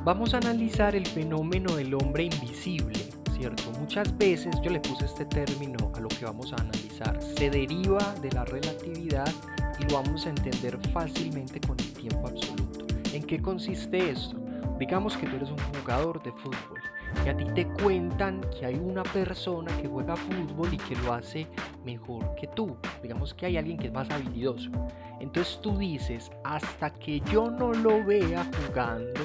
Vamos a analizar el fenómeno del hombre invisible, ¿cierto? Muchas veces yo le puse este término a lo que vamos a analizar. Se deriva de la relatividad y lo vamos a entender fácilmente con el tiempo absoluto. ¿En qué consiste esto? Digamos que tú eres un jugador de fútbol y a ti te cuentan que hay una persona que juega fútbol y que lo hace mejor que tú. Digamos que hay alguien que es más habilidoso. Entonces tú dices, hasta que yo no lo vea jugando,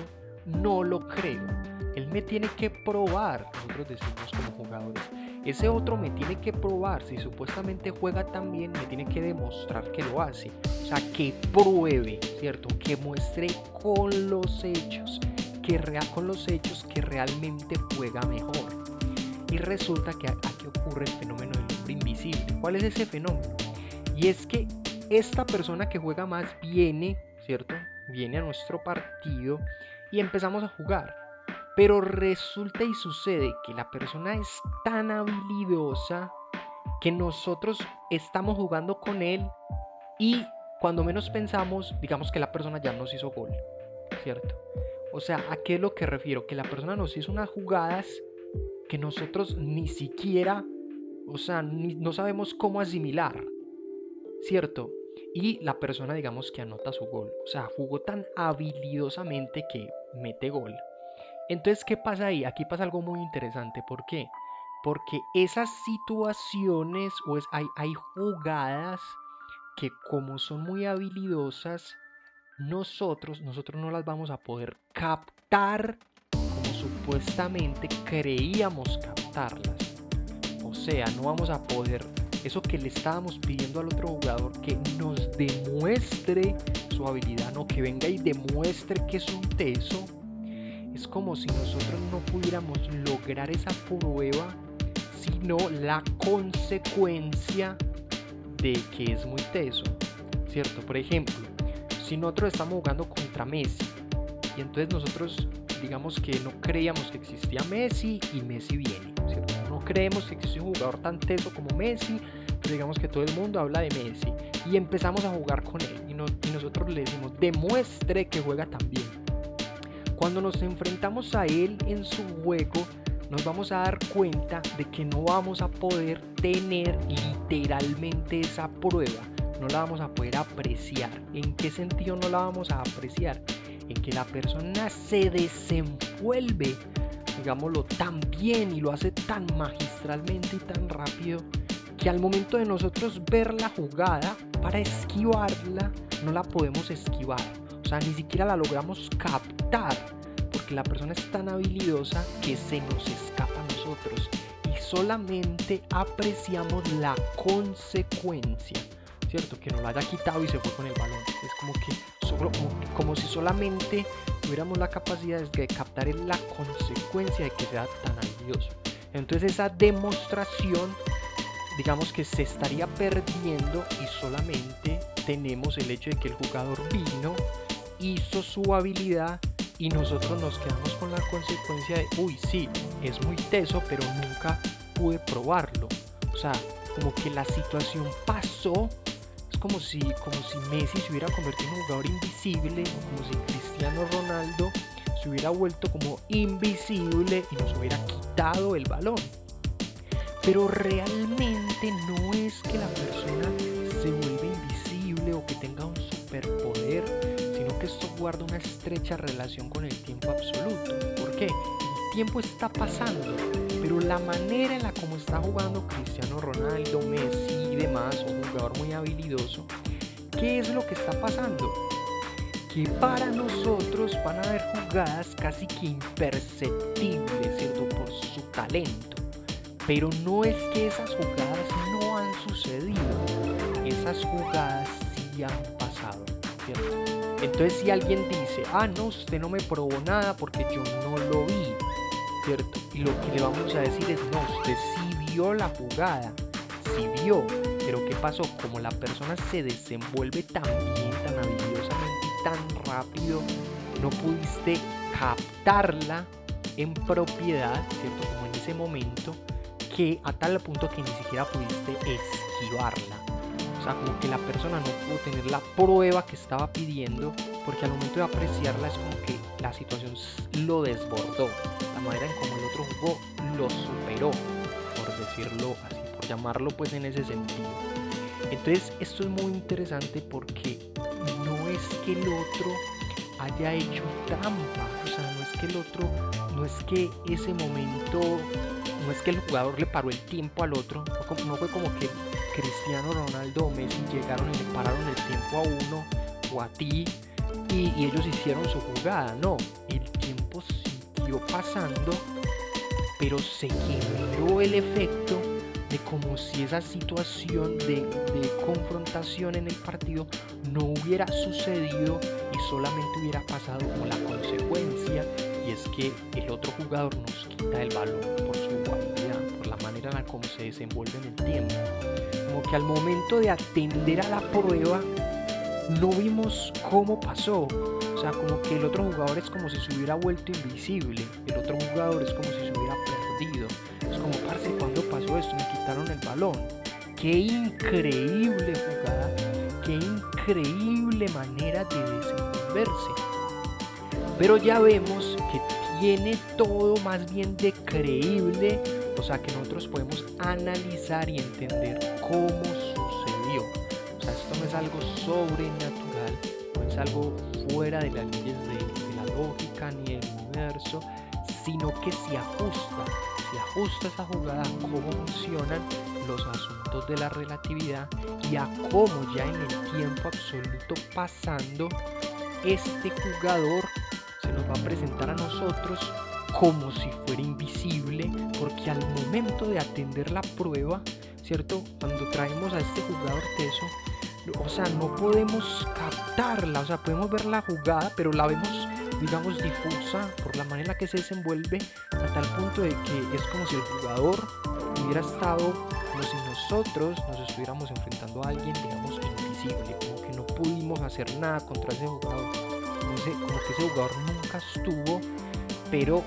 no lo creo. Él me tiene que probar, nosotros decimos como jugadores, ese otro me tiene que probar, si supuestamente juega tan bien, me tiene que demostrar que lo hace. O sea, que pruebe, ¿cierto? Que muestre con los hechos, que realmente juega mejor. Y resulta que aquí ocurre el fenómeno del hombre invisible. ¿Cuál es ese fenómeno? Y es que esta persona que juega más viene, ¿cierto? Viene a nuestro partido y empezamos a jugar. Pero resulta y sucede que la persona es tan habilidosa que nosotros estamos jugando con él y cuando menos pensamos, digamos que la persona ya nos hizo gol, ¿cierto? O sea, ¿a qué es lo que refiero? Que la persona nos hizo unas jugadas que nosotros ni siquiera, o sea, no sabemos cómo asimilar, ¿cierto? Y la persona, digamos que anota su gol. O sea, jugó tan habilidosamente que mete gol. Entonces, ¿qué pasa ahí? Aquí pasa algo muy interesante. ¿Por qué? Porque esas situaciones hay jugadas que como son muy habilidosas, nosotros no las vamos a poder captar como supuestamente creíamos captarlas. O sea, no vamos a poder, eso que le estábamos pidiendo al otro jugador, que nos demuestre su habilidad, no que venga y demuestre que es un teso. Es como si nosotros no pudiéramos lograr esa prueba, sino la consecuencia de que es muy teso, ¿cierto? Por ejemplo, si nosotros estamos jugando contra Messi y entonces nosotros digamos que no creíamos que existía Messi y Messi viene, ¿cierto? No creemos que existe un jugador tan teso como Messi, pero digamos que todo el mundo habla de Messi y empezamos a jugar con él y nosotros le decimos, demuestre que juega tan bien. Cuando nos enfrentamos a él en su juego, nos vamos a dar cuenta de que no vamos a poder tener literalmente esa prueba, no la vamos a poder apreciar. ¿En qué sentido no la vamos a apreciar? En que la persona se desenvuelve, digámoslo, tan bien y lo hace tan magistralmente y tan rápido que al momento de nosotros ver la jugada, para esquivarla, no la podemos esquivar. O sea, ni siquiera la logramos captar, porque la persona es tan habilidosa que se nos escapa a nosotros y solamente apreciamos la consecuencia, ¿cierto? Que nos la haya quitado y se fue con el balón. Es como si solamente tuviéramos la capacidad de captar la consecuencia de que sea tan habilidoso. Entonces esa demostración, digamos que se estaría perdiendo y solamente tenemos el hecho de que el jugador vino, hizo su habilidad y nosotros nos quedamos con la consecuencia de, uy, sí, es muy teso, pero nunca pude probarlo. O sea, como que la situación pasó. Es como si Messi se hubiera convertido en un jugador invisible, como si Cristiano Ronaldo se hubiera vuelto como invisible y nos hubiera quitado el balón. Pero realmente no es que la persona se vuelva invisible o que tenga un superpoder, sino que esto guarda una estrecha relación con el tiempo absoluto. ¿Por qué? El tiempo está pasando, pero la manera en la como está jugando Cristiano Ronaldo, Messi y demás, un jugador muy habilidoso, ¿qué es lo que está pasando? Que para nosotros van a haber jugadas casi que imperceptibles, ¿cierto? Por su talento. Pero no es que esas jugadas no han sucedido, esas jugadas sí han pasado, ¿cierto? Entonces si alguien dice, no, usted no me probó nada porque yo no lo vi, ¿cierto? Y lo que le vamos a decir es, no, usted sí vio la jugada, sí vio, pero ¿qué pasó? Como la persona se desenvuelve tan bien, tan habilidosamente y tan rápido, no pudiste captarla en propiedad, ¿cierto? Como en ese momento, que a tal punto que ni siquiera pudiste esquivarla. O sea, como que la persona no pudo tener la prueba que estaba pidiendo, porque al momento de apreciarla es como que la situación lo desbordó. La manera en como el otro jugó lo superó, por decirlo así, por llamarlo pues en ese sentido. Entonces esto es muy interesante porque no es que el otro haya hecho trampa, o sea, no es que ese momento, no es que el jugador le paró el tiempo al otro, no fue como que Cristiano Ronaldo o Messi llegaron y le pararon el tiempo a uno o a ti y ellos hicieron su jugada, no, el tiempo siguió pasando, pero se generó el efecto de como si esa situación de confrontación en el partido no hubiera sucedido y solamente hubiera pasado como la consecuencia, y es que el otro jugador nos quita el balón por su habilidad, por la manera en la como se desenvuelve en el tiempo. Como que al momento de atender a la prueba no vimos cómo pasó. O sea, como que el otro jugador es como si se hubiera vuelto invisible. El otro jugador es como si se hubiera perdido. Es como, parce, ¿cuándo pasó esto? Me quitaron el balón. Qué increíble jugada. Qué increíble manera de desenvolverse. Pero ya vemos que tiene todo más bien de creíble. O sea, que nosotros podemos analizar y entender cómo sucedió. O sea, esto no es algo sobrenatural, no es algo fuera de las leyes de la lógica ni del universo, sino que se ajusta esa jugada a cómo funcionan los asuntos de la relatividad y a cómo ya en el tiempo absoluto pasando, este jugador se nos va a presentar a nosotros como si fuera invisible, porque al momento de atender la prueba, ¿cierto? Cuando traemos a este jugador teso, o sea, no podemos captarla, o sea, podemos ver la jugada, pero la vemos, digamos, difusa por la manera en la que se desenvuelve, a tal punto de que es como si el jugador hubiera estado, como si nosotros nos estuviéramos enfrentando a alguien, digamos, invisible, como que no pudimos hacer nada contra ese jugador, como que ese jugador nunca estuvo, pero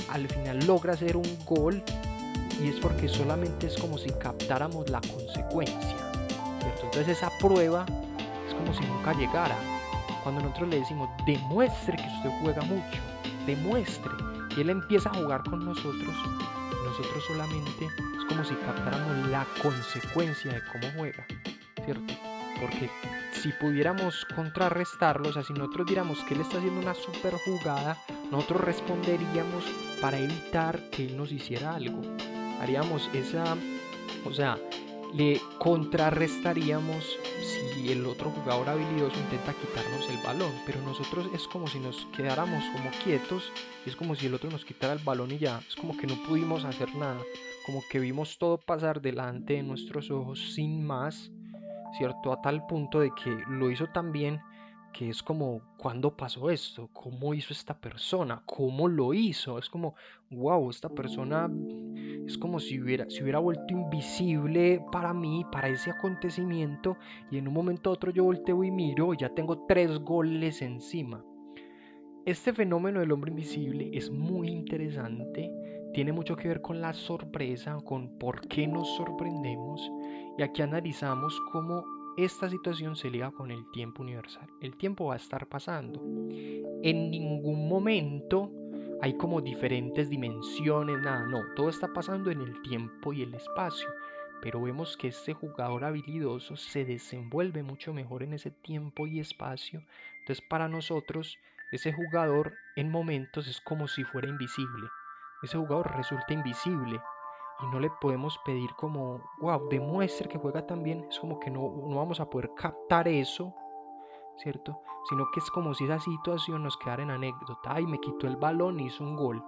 al final logra hacer un gol, y es porque solamente es como si captáramos la consecuencia, ¿cierto? Entonces esa prueba es como si nunca llegara. Cuando nosotros le decimos, demuestre que usted juega mucho, demuestre, y él empieza a jugar con nosotros solamente es como si captáramos la consecuencia de cómo juega, ¿cierto? Porque si pudiéramos contrarrestarlo, o sea, si nosotros diéramos que él está haciendo una super jugada, nosotros responderíamos para evitar que él nos hiciera algo. Haríamos esa, o sea, le contrarrestaríamos si el otro jugador habilidoso intenta quitarnos el balón, pero nosotros es como si nos quedáramos como quietos, es como si el otro nos quitara el balón y ya, es como que no pudimos hacer nada, como que vimos todo pasar delante de nuestros ojos sin más, ¿cierto? A tal punto de que lo hizo tan bien que es como, ¿cuándo pasó esto? ¿Cómo hizo esta persona? ¿Cómo lo hizo? Es como, wow, esta persona es como si hubiera vuelto invisible para mí, para ese acontecimiento, y en un momento a otro yo volteo y miro y ya tengo 3 goles encima. Este fenómeno del hombre invisible es muy interesante, tiene mucho que ver con la sorpresa, con por qué nos sorprendemos, y aquí analizamos cómo esta situación se liga con el tiempo universal. El tiempo va a estar pasando. En ningún momento hay como diferentes dimensiones, nada, no, todo está pasando en el tiempo y el espacio. Pero vemos que este jugador habilidoso se desenvuelve mucho mejor en ese tiempo y espacio. Entonces para nosotros ese jugador en momentos es como si fuera invisible. Ese jugador resulta invisible y no le podemos pedir como, wow, demuestre que juega tan bien. Es como que no vamos a poder captar eso, ¿cierto? Sino que es como si esa situación nos quedara en anécdota. Ay, me quitó el balón y hizo un gol.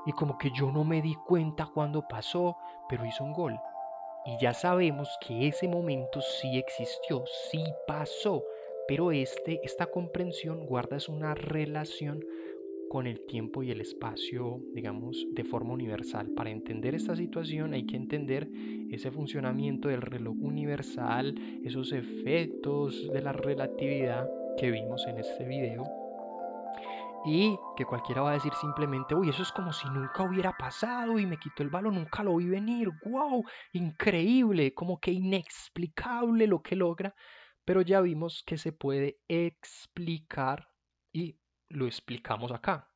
Y como que yo no me di cuenta cuando pasó, pero hizo un gol. Y ya sabemos que ese momento sí existió, sí pasó, pero esta comprensión guarda una relación con el tiempo y el espacio, digamos, de forma universal. Para entender esta situación hay que entender ese funcionamiento del reloj universal, esos efectos de la relatividad que vimos en este video, y que cualquiera va a decir simplemente, uy, eso es como si nunca hubiera pasado y me quitó el balón, nunca lo vi venir, wow, increíble, como que inexplicable lo que logra, pero ya vimos que se puede explicar y lo explicamos acá.